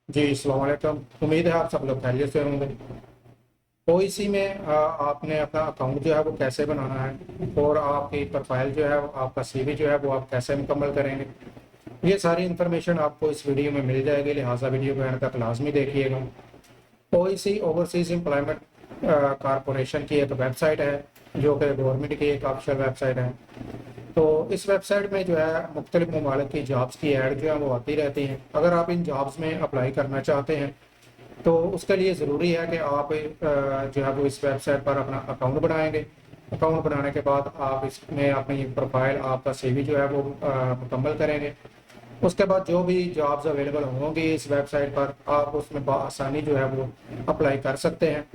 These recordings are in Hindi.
जी अस्सलाम वालेकुम। उम्मीद है आप सब लोग खैरियत से होंगे। ओईसी में आपने अपना अकाउंट जो है वो कैसे बनाना है और आपकी प्रोफाइल जो है आपका सीवी जो है वो आप कैसे मुकम्मल करेंगे, ये सारी इन्फॉर्मेशन आपको इस वीडियो में मिल जाएगी। लिहाजा वीडियो को एंड तक लाजमी देखिएगा। ओईसी ओवरसीज एम्प्लॉयमेंट कारपोरेशन की एक वेबसाइट है जो कि गवर्नमेंट की एक ऑफिशियल वेबसाइट है। तो इस वेबसाइट में जो है मुख्तलिफ ममालिक की जॉब्स की ऐड जो है वो आती रहती हैं। अगर आप इन जॉब्स में अप्लाई करना चाहते हैं तो उसके लिए ज़रूरी है कि आप जो है वो इस वेबसाइट पर अपना अकाउंट बनाएंगे। अकाउंट बनाने के बाद आप इसमें अपनी प्रोफाइल आपका सीवी जो है वो मुकम्मल करेंगे। उसके बाद जो भी जॉब्स अवेलेबल होंगी इस वेबसाइट पर आप उसमें आसानी जो है वो अप्लाई कर सकते हैं।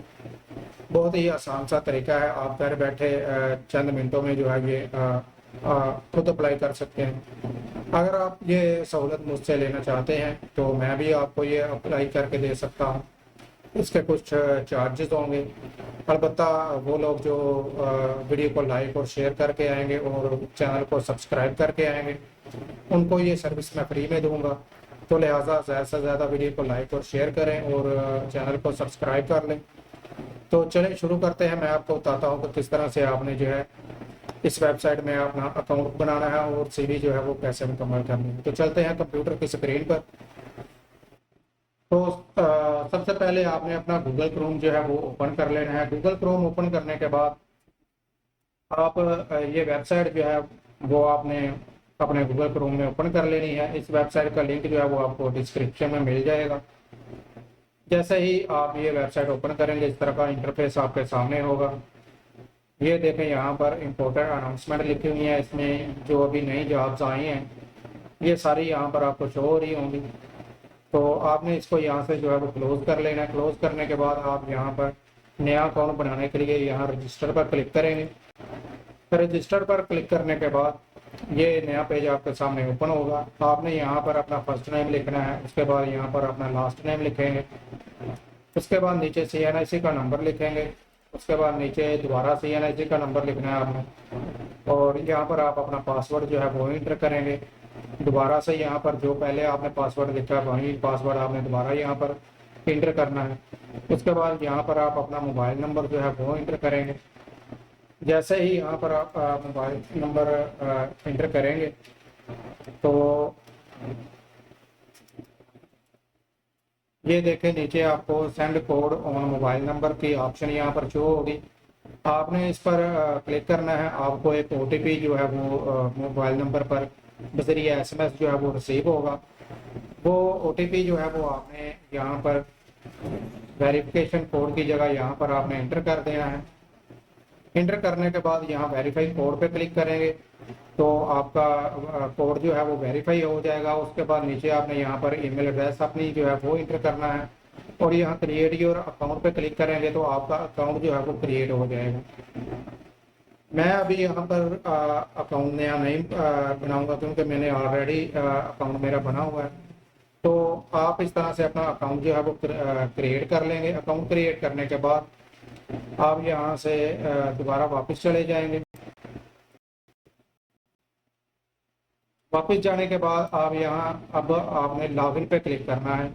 बहुत ही आसान सा तरीका है, आप घर बैठे चंद मिनटों में जो है ये खुद अप्लाई कर सकते हैं। अगर आप ये सहूलत मुझसे लेना चाहते हैं तो मैं भी आपको ये अप्लाई करके दे सकता हूँ। इसके कुछ चार्जेस होंगे। अलबत्ता वो लोग जो वीडियो को लाइक और शेयर करके आएंगे और चैनल को सब्सक्राइब करके आएंगे उनको ये सर्विस मैं फ्री में दूंगा। तो लिहाजा ज़्यादा से ज़्यादा वीडियो को लाइक और शेयर करें और चैनल को सब्सक्राइब कर लें। तो चलें शुरू करते हैं। मैं आपको बताता हूँ कि किस तरह से आपने जो है इस वेबसाइट में अपना अकाउंट बनाना है और सीवी जो है वो कैसे मुकम्मल करनी है। तो चलते हैं कंप्यूटर की स्क्रीन पर। तो सबसे पहले आपने अपना गूगल क्रोम जो है वो ओपन कर लेना है। गूगल क्रोम ओपन करने के बाद आप ये वेबसाइट जो है वो आपने अपने गूगल क्रोम में ओपन कर लेनी है। इस वेबसाइट का लिंक जो है वो आपको डिस्क्रिप्शन में मिल जाएगा। जैसे ही आप ये वेबसाइट ओपन करेंगे इस तरह का इंटरफेस आपके सामने होगा। ये देखें यहाँ पर इम्पोर्टेंट अनाउंसमेंट लिखी हुई है। इसमें जो अभी नई जॉब्स आई हैं ये सारी यहाँ पर आपको शो हो रही होंगी। तो आपने इसको यहाँ से जो है वो क्लोज कर लेना है। क्लोज करने के बाद आप यहाँ पर नया अकाउंट बनाने के लिए यहाँ रजिस्टर पर क्लिक करेंगे। रजिस्टर पर क्लिक करने के बाद ये नया पेज आपके सामने ओपन होगा। आपने यहाँ पर अपना फर्स्ट नेम लिखना है, उसके बाद यहाँ पर अपना लास्ट नेम लिखेंगे, उसके बाद नीचे CNIC का नंबर लिखेंगे, उसके बाद नीचे दोबारा CNIC का नंबर लिखना है आपने और यहाँ पर आप अपना पासवर्ड जो है वो इंटर करेंगे। दोबारा से यहाँ पर जो पहले आपने पासवर्ड लिखा है वही पासवर्ड आपने दोबारा यहाँ पर इंटर करना है। उसके बाद यहाँ पर आप अपना मोबाइल नंबर जो है वो इंटर करेंगे। जैसे ही यहाँ पर आप मोबाइल नंबर इंटर करेंगे तो ये देखें नीचे आपको send code on mobile number की ऑप्शन यहाँ पर शो होगी। आपने इस पर क्लिक करना है। आपको एक OTP जो है वो मोबाइल नंबर पर बजरिया SMS जो है वो रिसीव होगा। वो OTP जो है वो आपने यहाँ पर वेरिफिकेशन कोड की जगह यहाँ पर आपने इंटर कर देना है। इंटर करने के बाद यहाँ वेरीफाई कोड पे क्लिक करेंगे तो आपका कोड जो है वो वेरीफाई हो जाएगा। उसके बाद नीचे आपने यहाँ पर ईमेल एड्रेस अपनी जो है वो इंटर करना है और यहाँ क्रिएट योर अकाउंट पे क्लिक करेंगे तो आपका अकाउंट जो है वो क्रिएट हो जाएगा। मैं अभी यहाँ पर अकाउंट नया नहीं बनाऊंगा क्योंकि मैंने ऑलरेडी अकाउंट मेरा बना हुआ है। तो आप इस तरह से अपना अकाउंट जो है वो क्रिएट कर लेंगे। अकाउंट क्रिएट करने के बाद आप यहाँ से दोबारा वापस चले जाएंगे। वापस जाने के बाद आप यहाँ अब आपने लॉगिन पे क्लिक करना है।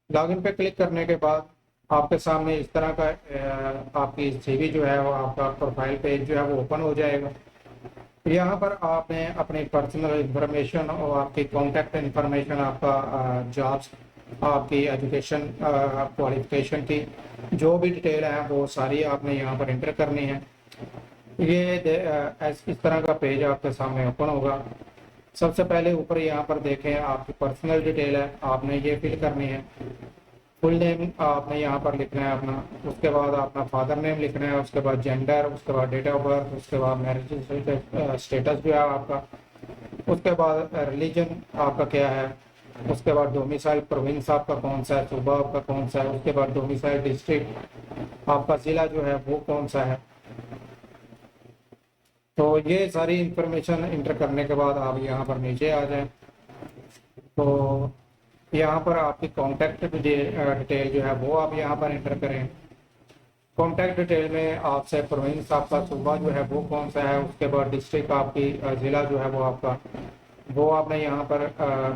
लॉगिन पे क्लिक करने के बाद आपके सामने इस तरह का आपकी सीवी जो है वो आपका प्रोफाइल पेज जो है वो ओपन हो जाएगा। यहाँ पर आपने अपनी पर्सनल इंफॉर्मेशन और आपकी कॉन्टैक्ट इंफॉर्मेशन, आपका जॉब्स, आपकी एजुकेशन क्वालिफिकेशन की जो भी डिटेल है वो सारी आपने यहाँ पर इंटर करनी है। ये इस तरह का पेज आपके सामने ओपन होगा। सबसे पहले ऊपर यहाँ पर देखें आपकी पर्सनल डिटेल है, आपने ये फिल करनी है। फुल नेम आपने यहाँ पर लिखना है अपना, उसके बाद अपना फादर नेम लिखना है, उसके बाद जेंडर, उसके बाद डेट ऑफ बर्थ, उसके बाद मैरिज स्टेटस जो है आपका, उसके बाद रिलीजन आपका क्या है, उसके बाद डोमिसाइल प्रोविंस आपका कौन सा है, सूबा आपका कौन सा है, उसके बाद डोमिसाइल डिस्ट्रिक्ट आपका ज़िला जो है वो कौन सा है। तो ये सारी इंफॉर्मेशन इंटर करने के बाद आप यहाँ पर नीचे आ जाएं तो यहाँ पर आपकी कॉन्टैक्ट डिटेल जो है वो आप यहाँ पर इंटर करें। कॉन्टैक्ट डिटेल में आपसे प्रोविंस आपका सूबा जो है वो कौन सा है, उसके बाद डिस्ट्रिक्ट आपकी ज़िला जो है वो आपका वो आपने यहाँ पर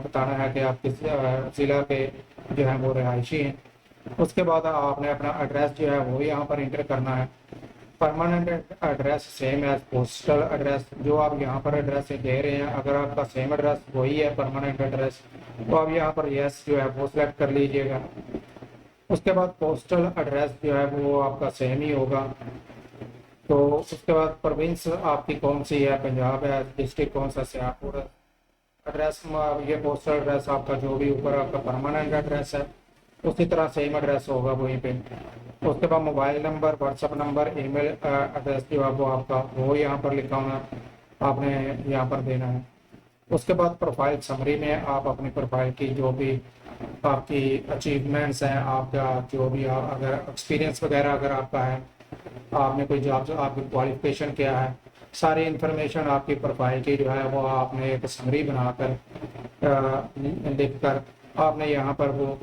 बताना है कि आप किस ज़िला के जो है वो रहायशी हैं। उसके बाद आपने अपना एड्रेस जो है वो यहाँ पर इंटर करना है। Permanent address same as postal address, जो आप यहाँ पर एड्रेस दे रहे हैं, अगर आपका सेम एड्रेस वही है परमानेंट एड्रेस, तो आप यहाँ पर यस जो है वो सिलेक्ट कर लीजिएगा। उसके बाद पोस्टल एड्रेस जो है वो आपका सेम ही होगा। तो उसके बाद प्रोविंस आपकी कौन सी है, पंजाब है, डिस्ट्रिक्ट कौन सा, सियालकोट है। एड्रेस ये पोस्टल एड्रेस आपका जो भी ऊपर आपका परमानेंट एड्रेस है उसी तरह सेम एड्रेस होगा वहीं पे। उसके बाद mobile number, WhatsApp number, email address जो है वो आपका वो यहाँ पर लिखा होना आपने यहाँ पर देना है। उसके बाद प्रोफाइल समरी में आप अपनी प्रोफाइल की जो भी आपकी अचीवमेंट्स हैं, आपका जो भी अगर एक्सपीरियंस वगैरह अगर आपका है, आपने कोई जॉब, आपकी क्वालिफिकेशन क्या है, सारी इंफॉर्मेशन आपकी प्रोफाइल की जो है वो आपने एक समरी बनाकर लिख कर आपने यहाँ पर वो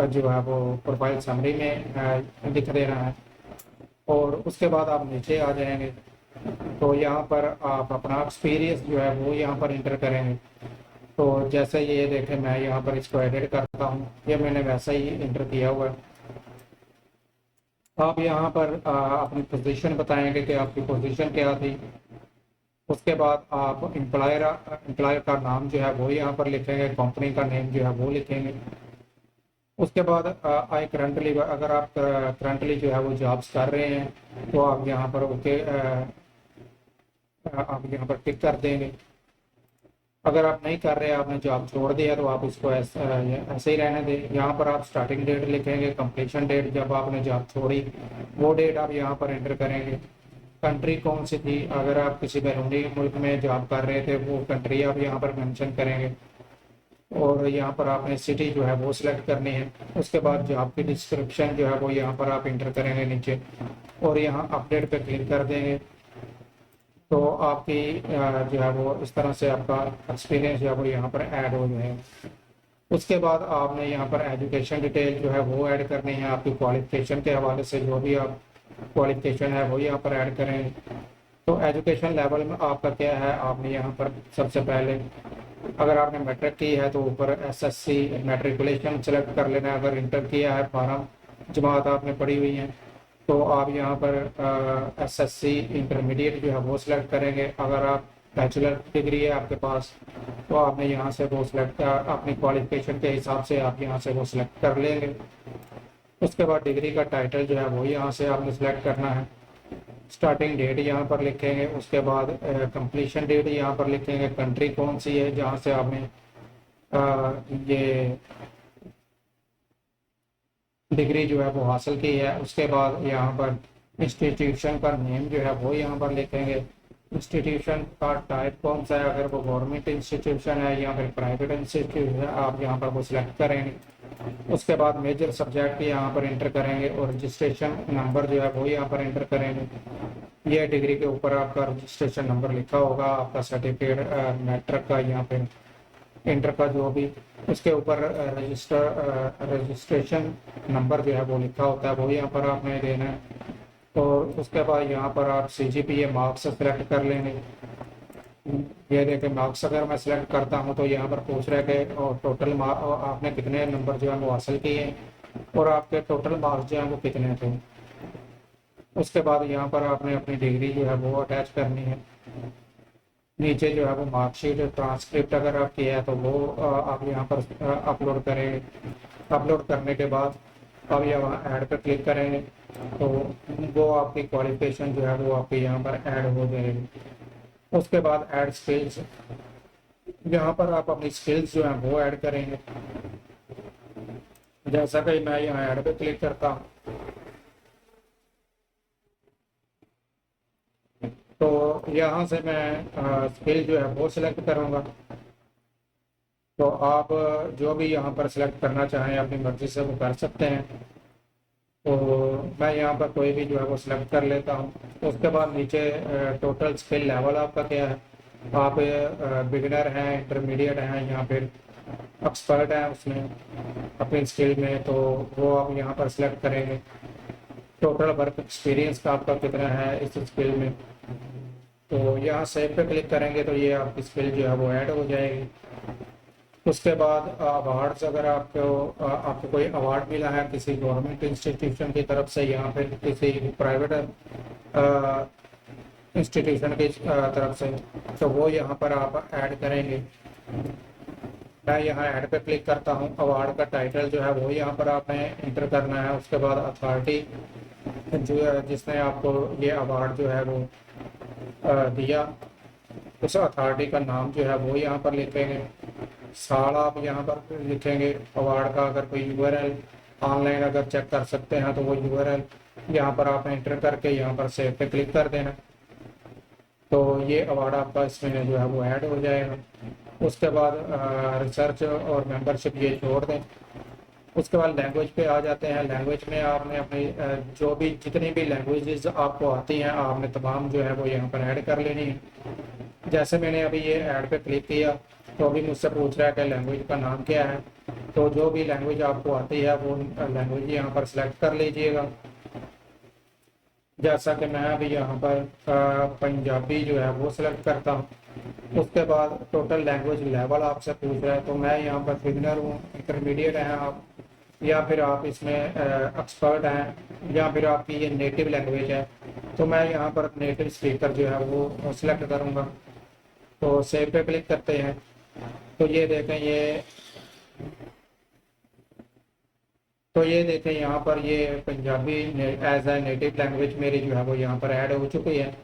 जो है वो प्रोफाइल समरी में लिख देना है। और उसके बाद आप नीचे आ जाएंगे तो यहाँ पर आप अपना एक्सपीरियंस जो है वो यहाँ पर इंटर करेंगे। तो जैसे ये देखें, मैं यहाँ पर इसको एडिट करता हूँ, ये मैंने वैसा ही इंटर किया हुआ है। आप यहाँ पर अपनी पोजीशन बताएंगे कि आपकी पोजीशन क्या थी। उसके बाद आप एम्प्लॉयर का नाम जो है वो यहाँ पर लिखेंगे, कंपनी का नेम जो है वो लिखेंगे। उसके बाद आई करंटली, अगर आप करंटली जो है वो जॉब्स कर रहे हैं तो आप यहाँ पर ओके आप यहाँ पर टिक कर देंगे। अगर आप नहीं कर रहे, आपने जॉब छोड़ दिया, तो आप इसको ऐसे ही रहने दें। यहाँ पर आप स्टार्टिंग डेट लिखेंगे, कंप्लीशन डेट जब आपने जॉब छोड़ी वो डेट आप यहाँ पर एंटर करेंगे। कंट्री कौन सी थी, अगर आप किसी बैरूनी मुल्क में जॉब कर रहे थे वो कंट्री आप यहाँ पर मेंशन करेंगे। और यहाँ पर आपने सिटी जो है वो सिलेक्ट करनी है। उसके बाद जॉब की डिस्क्रिप्शन जो है वो यहाँ पर आप इंटर करेंगे नीचे, और यहाँ अपडेट पे क्लिक कर देंगे। तो आपकी जो है वो इस तरह से आपका एक्सपीरियंस जो है वो यहाँ पर ऐड हो जाएगा। उसके बाद आपने यहाँ पर एजुकेशन डिटेल जो है वो ऐड करनी है, आपकी क्वालिफिकेशन के हवाले से जो भी आप क्वालिफिकेशन है वो यहाँ पर ऐड करें। तो एजुकेशन लेवल में आपका क्या है, आपने यहाँ पर सबसे पहले अगर आपने मैट्रिक की है तो ऊपर एसएससी मैट्रिकुलेशन सेलेक्ट कर लेना है। अगर इंटर किया है, 12 जमात आपने पढ़ी हुई है, तो आप यहाँ पर एसएससी इंटरमीडिएट जो है वो सिलेक्ट करेंगे। अगर आप बैचलर डिग्री है आपके पास तो आपने यहाँ से वो सिलेक्ट अपनी क्वालिफिकेशन के हिसाब से आप यहाँ से वो सिलेक्ट कर लेंगे। उसके बाद डिग्री का टाइटल जो है वो यहाँ से आपने सिलेक्ट करना है। स्टार्टिंग डेट यहाँ पर लिखेंगे, उसके बाद कंप्लीशन डेट यहाँ पर लिखेंगे, कंट्री कौन सी है जहाँ से आपने ये डिग्री जो है वो हासिल की है। उसके बाद यहाँ पर इंस्टीट्यूशन का नेम जो है वो यहाँ पर लिखेंगे। इंस्टीट्यूशन का टाइप कौन सा है, अगर वो गवर्नमेंट इंस्टीट्यूशन है या फिर प्राइवेट इंस्टीट्यूशन है, आप यहाँ पर वो सिलेक्ट करेंगे। उसके बाद मेजर सब्जेक्ट यहाँ पर इंटर करेंगे और रजिस्ट्रेशन नंबर जो है वो यहाँ पर इंटर करेंगे। यह डिग्री के ऊपर आपका रजिस्ट्रेशन नंबर लिखा होगा, आपका सर्टिफिकेट मैट्रिक का यहाँ पे इंटर का जो भी उसके ऊपर रजिस्ट्रेशन नंबर जो है वो लिखा होता है वो यहाँ पर आपने देना है। और उसके बाद यहाँ पर आप CGPA मार्क्स सेलेक्ट कर लेंगे। ये देखें, मार्क्स अगर मैं सिलेक्ट करता हूँ तो यहाँ पर पूछ रहे थे और टोटल आपने कितने नंबर जो है वो हासिल किए हैं और आपके टोटल मार्क्स जो हैं वो कितने थे। उसके बाद यहाँ पर आपने अपनी डिग्री जो है वो अटैच करनी है। नीचे जो है वो मार्कशीट ट्रांसक्रिप्ट अगर आप किया है तो वो आप यहाँ पर अपलोड करेंगे। अपलोड करने के बाद अब यहाँ ऐड पर क्लिक करेंगे तो वो आपकी क्वालिफिकेशन जो है वो आपके यहाँ पर ऐड हो जाएगी। उसके बाद ऐड स्किल्स, यहाँ पर आप अपनी स्किल्स जो है वो ऐड करेंगे। जैसा कि मैं यहाँ ऐड पे क्लिक करता हूँ तो यहाँ से मैं स्किल जो है वो सिलेक्ट करूँगा। तो आप जो भी यहाँ पर सिलेक्ट करना चाहें अपनी मर्जी से वो कर सकते हैं। तो मैं यहाँ पर कोई भी जो है वो सिलेक्ट कर लेता हूँ। तो उसके बाद नीचे टोटल स्किल लेवल आपका क्या है, आप बिगिनर हैं, इंटरमीडिएट हैं या फिर एक्सपर्ट हैं उसमें अपनी स्किल में, तो वो आप यहाँ पर सिलेक्ट करेंगे। टोटल वर्क एक्सपीरियंस का आपका कितना है इस स्किल में, तो यहाँ सेव पे क्लिक करेंगे तो ये आपकी स्किल जो है वो ऐड हो जाएगी। उसके बाद अवार्ड्स, अगर आपको कोई अवार्ड मिला है किसी गवर्नमेंट इंस्टीट्यूशन की तरफ से या फिर किसी प्राइवेट इंस्टीट्यूशन की तरफ से, तो वो यहाँ पर आप ऐड करेंगे। मैं यहाँ ऐड पे क्लिक करता हूँ। अवार्ड का टाइटल जो है वो यहाँ पर आपने इंटर करना है। उसके बाद अथॉरिटी जो है जिसने आपको ये अवार्ड जो है वो दिया, उस अथॉरिटी का नाम जो है वो यहाँ पर लिखेंगे। साल आप यहाँ पर लिखेंगे अवार्ड का। अगर कोई यूआरएल ऑनलाइन अगर चेक कर सकते हैं तो वो यूआरएल यहाँ पर आप एंटर करके यहाँ पर सेव पे क्लिक कर देना। तो ये अवार्ड आपका इसमें जो है वो ऐड हो जाएगा। उसके बाद रिसर्च और मेंबरशिप ये छोड़ दें। उसके बाद लैंग्वेज पे आ जाते हैं। लैंग्वेज में आपने अपनी जो भी जितनी भी लैंग्वेजेस आपको आती हैं आपने तमाम जो है वो यहाँ पर ऐड कर लेनी है। जैसे मैंने अभी ये ऐड पे क्लिक किया तो अभी मुझसे पूछ रहा है कि लैंग्वेज का नाम क्या है। तो जो भी लैंग्वेज आपको आती है वो लैंग्वेज यहाँ पर सिलेक्ट कर लीजिएगा। जैसा कि मैं अभी यहाँ पर पंजाबी जो है वो सिलेक्ट करता हूँ। उसके बाद टोटल लैंग्वेज लेवल आपसे पूछ रहा है, तो मैं यहाँ पर बिगिनर हूँ, इंटरमीडिएट हैं आप, या फिर आप इसमें एक्सपर्ट हैं, या फिर आपकी ये नेटिव लैंग्वेज है। तो मैं यहाँ पर नेटिव स्पीकर जो है वो सिलेक्ट करूँगा। तो सेव पे क्लिक करते हैं तो ये देखें यहाँ पर ये Punjabi as a native language मेरी जो है वो यहाँ पर ऐड हो चुकी है।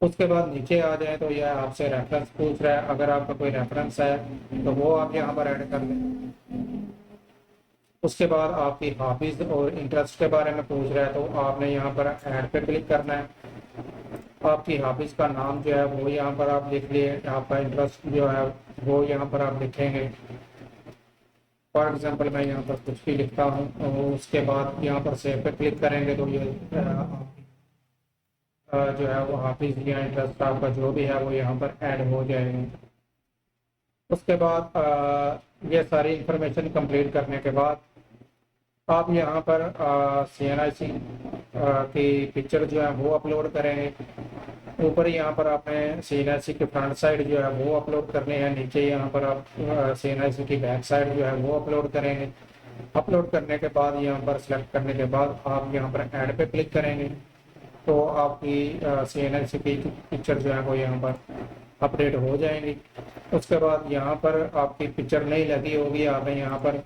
उसके बाद नीचे आ जाए तो यह आपसे रेफरेंस पूछ रहा है। अगर आपका कोई रेफरेंस है तो वो आप यहाँ पर ऐड कर लें। उसके बाद आपकी हॉबीज और इंटरेस्ट के बारे में पूछ रहा है, तो आपने यहाँ पर ऐड पे क्लिक करना है। आपकी हॉबीज का नाम जो है वो यहाँ पर आप लिख लिए। आपका इंटरेस्ट जो है वो यहाँ पर आप लिखेंगे। फॉर एग्जांपल मैं यहाँ पर कुछ भी लिखता हूँ। और उसके बाद यहाँ पर सेव पे क्लिक करेंगे तो ये जो है वो हाफिज या इंटरेस्ट आपका जो भी है वो यहाँ पर ऐड हो जाएंगे। उसके बाद ये सारी इंफॉर्मेशन कंप्लीट करने के बाद आप यहाँ पर CNIC की पिक्चर जो है वो अपलोड करेंगे। ऊपर यहाँ पर आपने CNIC की फ्रंट साइड जो है वो अपलोड करनी है। नीचे यहाँ पर आप CNIC की बैक साइड जो है वो अपलोड करेंगे। अपलोड करने के बाद यहाँ पर सिलेक्ट करने के बाद आप यहाँ पर ऐड पे क्लिक करेंगे तो आपकी CNIC की पिक्चर जो है वो यहाँ पर अपडेट हो जाएंगी। उसके बाद यहाँ पर आपकी पिक्चर नहीं लगी होगी, आपने यहाँ पर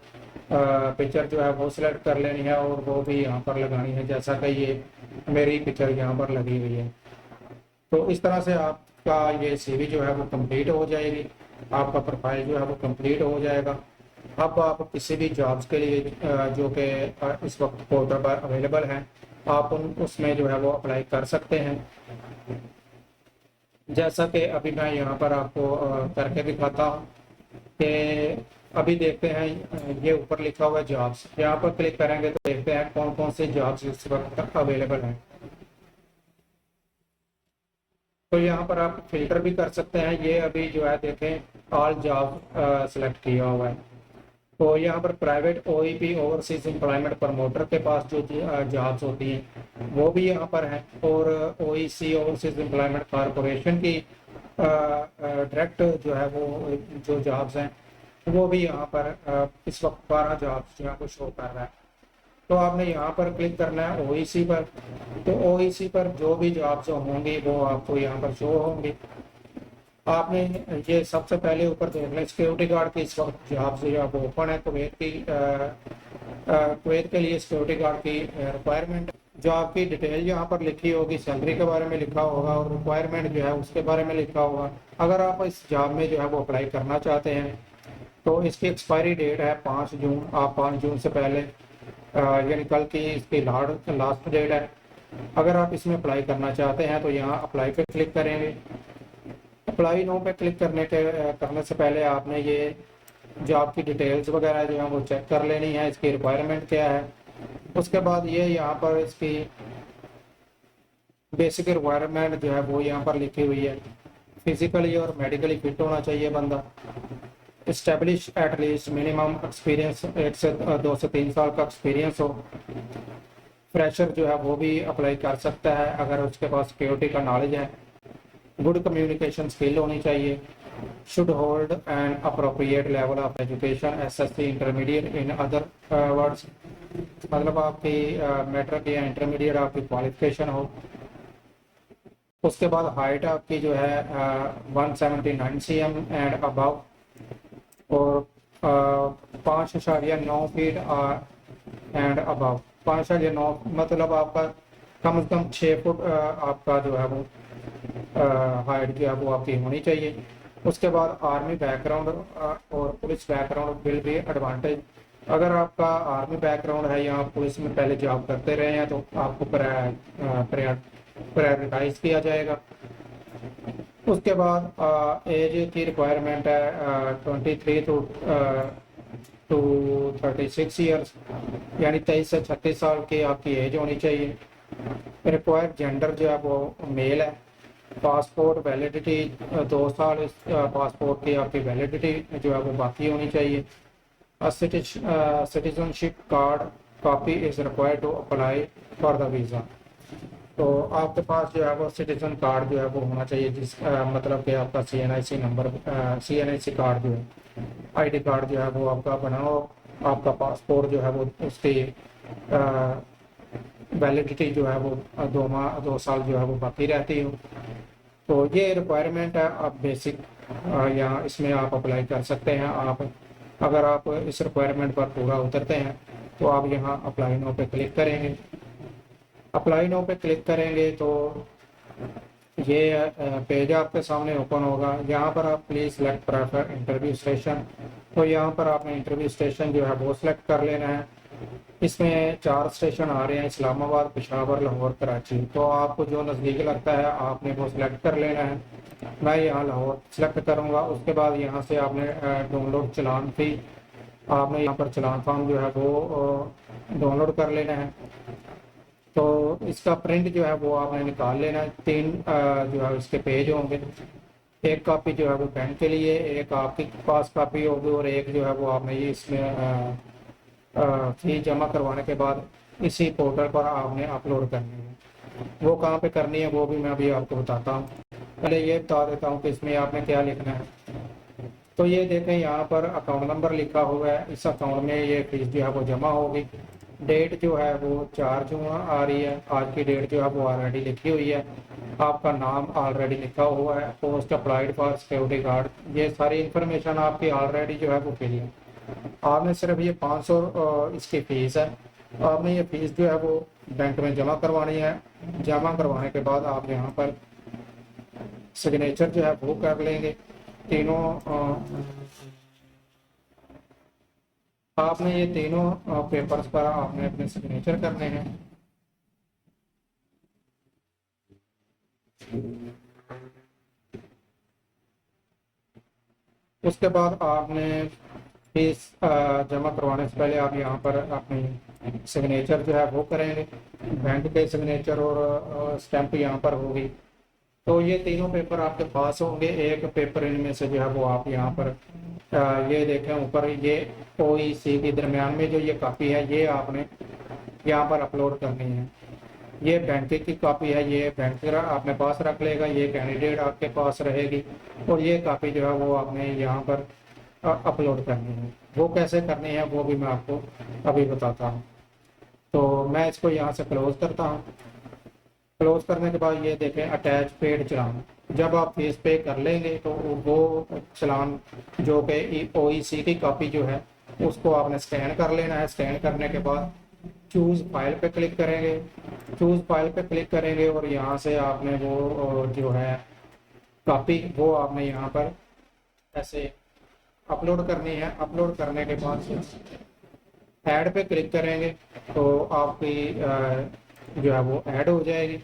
पिक्चर जो है वो सिलेक्ट कर लेनी है और वो भी यहाँ पर लगानी है, जैसा कि ये मेरी पिक्चर यहाँ पर लगी हुई है। तो इस तरह से आपका ये CV जो है वो कंप्लीट हो जाएगी। आपका प्रोफाइल जो है वो कंप्लीट हो जाएगा। अब आप किसी भी जॉब्स के लिए जो कि इस वक्त पोर्टल पर अवेलेबल हैं, आप उसमें जो है वो अप्लाई कर सकते हैं। जैसा कि अभी मैं यहाँ पर आपको करके दिखाता हूँ कि अभी देखते हैं ये ऊपर लिखा हुआ है जॉब्स। यहाँ पर क्लिक करेंगे तो देखते हैं कौन कौन से जॉब्स इस वक्त अवेलेबल हैं। तो यहाँ पर आप फिल्टर भी कर सकते हैं। ये अभी जो है देखें ऑल जॉब सिलेक्ट किया हुआ है। तो यहाँ पर private OEP overseas employment promoter के पास जो जॉब्स होती हैं वो भी यहाँ पर हैं, और OEC ओवरसीज एम्प्लॉयमेंट कॉरपोरेशन की डायरेक्ट जो है वो जो जॉब्स हैं वो भी यहाँ पर इस वक्त 12 जॉब्स जो है वो शो कर रहा है। तो आपने यहाँ पर क्लिक करना है OEC पर। तो OEC पर जो भी जॉब्स होंगी वो आपको यहाँ पर शो होंगी। आपने ये सबसे पहले ऊपर देख लें सिक्योरिटी गार्ड की इस वक्त जॉब्स जो है वो ओपन है। कुवैत के लिए सिक्योरिटी गार्ड की रिक्वायरमेंट, जॉब की डिटेल यहाँ पर लिखी होगी, सैलरी के बारे में लिखा होगा और रिक्वायरमेंट जो है उसके बारे में लिखा होगा। अगर आप इस जॉब में जो है वो अप्लाई करना चाहते हैं तो इसकी एक्सपायरी डेट है 5 जून। आप 5 जून से पहले यानी कल की इसकी लास्ट डेट है। अगर आप इसमें अप्लाई करना चाहते हैं तो यहाँ अप्लाई पे क्लिक करेंगे। अप्लाई नो पे क्लिक करने से पहले आपने ये जॉब की डिटेल्स वगैरह जो है वो चेक कर लेनी है, इसकी रिक्वायरमेंट क्या है। उसके बाद ये यहाँ पर इसकी बेसिक रिक्वायरमेंट जो है वो यहाँ पर लिखी हुई है। फिजिकली और मेडिकली फिट होना चाहिए बंदा। Establish at least minimum experience 2 से 3 साल का एक्सपीरियंस हो। फ्रेशर जो है वो भी अप्लाई कर सकता है अगर उसके पास सिक्योरिटी का नॉलेज है। गुड कम्युनिकेशन स्किल होनी चाहिए, should hold an appropriate level of education, SSC intermediate in other words, मतलब आपकी मैट्रिक या इंटरमीडिएट आपकी क्वालिफिकेशन हो। उसके बाद हाइट आपकी जो है 179 cm एंड अबव, और 5.9 फीट एंड अबव, 5.9 मतलब आपका कम से कम 6 फुट आपका जो है वो हाइट जो है वो आपकी होनी चाहिए। उसके बाद आर्मी बैकग्राउंड और police background will be advantage. अगर आपका आर्मी बैकग्राउंड है या आप पुलिस में पहले जॉब करते रहे हैं तो आपको प्रायोरिटाइज किया जाएगा। उसके बाद एज की रिक्वायरमेंट है 23 टू 36 ईयर्स, यानी 23 से 36 साल की आपकी एज होनी चाहिए। रिक्वायर्ड जेंडर जो है वो मेल है। पासपोर्ट वैलिडिटी 2 साल, इस पासपोर्ट की आपकी वैलिडिटी जो है वो बाकी होनी चाहिए। Citizenship card copy is required to apply for the visa. तो आपके पास जो है वो सिटीजन कार्ड जो है वो होना चाहिए, जिस मतलब कि आपका CNIC नंबर, CNIC कार्ड जो है, ID कार्ड जो है वो आपका बना हो। आपका पासपोर्ट जो है वो उसकी वैलिडिटी जो है वो 2 साल जो है वो बाकी रहती हो। तो ये रिक्वायरमेंट है, आप बेसिक यहाँ इसमें आप अप्लाई कर सकते हैं। आप अगर आप इस रिक्वायरमेंट पर पूरा उतरते हैं तो आप यहाँ अप्लाई नो पे क्लिक करेंगे। अप्लाई नो पे क्लिक करेंगे तो ये पेज आपके सामने ओपन होगा। यहाँ पर आप please select prefer interview station, तो यहाँ पर आपने इंटरव्यू स्टेशन जो है वो सिलेक्ट कर लेना है। इसमें 4 स्टेशन आ रहे हैं, इस्लामाबाद, पेशावर, लाहौर, कराची। तो आपको जो नज़दीक लगता है आपने वो सिलेक्ट कर लेना है। मैं यहाँ लाहौर सेलेक्ट करूँगा। उसके बाद यहाँ से आपने डाउनलोड चालान फी, आपने यहाँ पर चालान फॉर्म जो है वो डाउनलोड कर लेना है। तो इसका प्रिंट जो है वो आपने निकाल लेना है। 3 जो है इसके पेज होंगे। एक कॉपी जो है वो पेन के लिए, एक आपके पास कॉपी होगी, और एक जो है वो आपने ये इसमें फी जमा करवाने के बाद इसी पोर्टल पर आपने अपलोड करनी है। वो कहाँ पे करनी है वो भी मैं अभी आपको बताता हूँ। पहले ये बता देता हूँ कि इसमें आपने क्या लिखना है। तो ये देखें यहाँ पर अकाउंट नंबर लिखा हुआ है, इस अकाउंट में ये फीस जो है वो जमा होगी। डेट जो है वो 4 जून आ रही है, आज की डेट जो है वो ऑलरेडी लिखी हुई है। आपका नाम ऑलरेडी लिखा हुआ है, post applied for security guard, ये सारी इन्फॉर्मेशन आपकी ऑलरेडी जो है वो फिल है। आपने सिर्फ ये 500 इसकी फीस है, आपने ये फीस जो है वो बैंक में जमा करवानी है। जमा करवाने के बाद आप यहाँ पर सिग्नेचर जो है वो कर लेंगे। तीनों आपने ये तीनों पेपर्स पर आपने अपने सिग्नेचर करने हैं। उसके बाद आपने फीस जमा करवाने से पहले आप यहाँ पर अपनी सिग्नेचर जो है वो करेंगे। बैंक के सिग्नेचर और स्टैंप यहाँ पर होगी। तो ये तीनों पेपर आपके पास होंगे। एक पेपर इनमें से जो है वो आप यहाँ पर ये देखें ऊपर, ये OEC के दरमियान में जो ये कॉपी है ये आपने यहाँ पर अपलोड करनी है। ये बैंक की कॉपी है, ये बैंक अपने पास रख लेगा, ये कैंडिडेट आपके पास रहेगी, और ये कॉपी जो है वो आपने यहाँ पर अपलोड करनी है। वो कैसे करनी है वो भी मैं आपको अभी बताता हूँ। तो मैं इसको यहाँ से क्लोज करता हूँ। क्लोज करने के बाद ये देखें अटैच पेड चलान, जब आप फीस पे कर लेंगे तो वो चलान जो कि OEC की कॉपी जो है उसको आपने स्कैन कर लेना है। स्कैन करने के बाद चूज़ फाइल पे क्लिक करेंगे। चूज़ फाइल पे क्लिक करेंगे और यहाँ से आपने वो जो है कॉपी वो आपने यहाँ पर ऐसे अपलोड करनी है। अपलोड करने के बाद ऐड पे क्लिक करेंगे तो आपकी जो है वो ऐड हो जाएगी।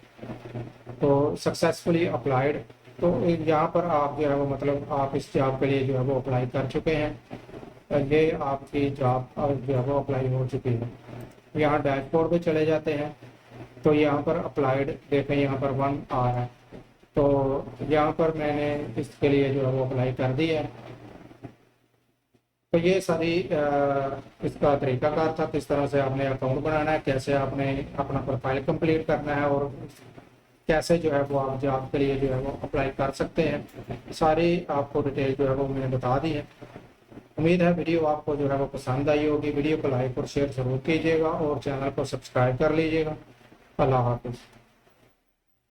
तो सक्सेसफुली अप्लाइड, तो यहाँ पर आप जो है वो मतलब आप इस जॉब के लिए जो है वो अप्लाई कर चुके हैं। ये आपकी जॉब जो है वो अप्लाई हो चुकी है। यहाँ डैशबोर्ड पे चले जाते हैं तो यहाँ पर अप्लाइड देखें, यहाँ पर 1 आ रहा है। तो यहाँ पर मैंने इसके लिए जो है वो अप्लाई कर दिया है। तो ये सारी इसका तरीकाकार था, किस तरह से आपने अकाउंट बनाना है, कैसे आपने अपना प्रोफाइल कंप्लीट करना है और कैसे जो है वो आप जॉब के लिए जो है वो अप्लाई कर सकते हैं, सारी आपको डिटेल जो है वो मैंने बता दी है। उम्मीद है वीडियो आपको जो है वो पसंद आई होगी। वीडियो को लाइक और शेयर ज़रूर कीजिएगा और चैनल को सब्सक्राइब कर लीजिएगा। अल्लाह हाफिज़।